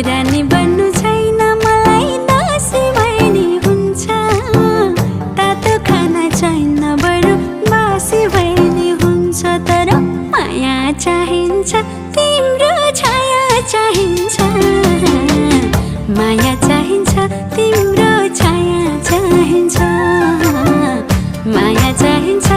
रानी बन्नु छैन मलाई दासी भए हुन्छ तातो खाना छैन बरु बासी भए हुन्छ तर माया चाहिन्छ तिम्रो छाया चाहिन्छ माया चाहिन्छ तिम्रो छाया चाहिन्छ माया चाहिन्छ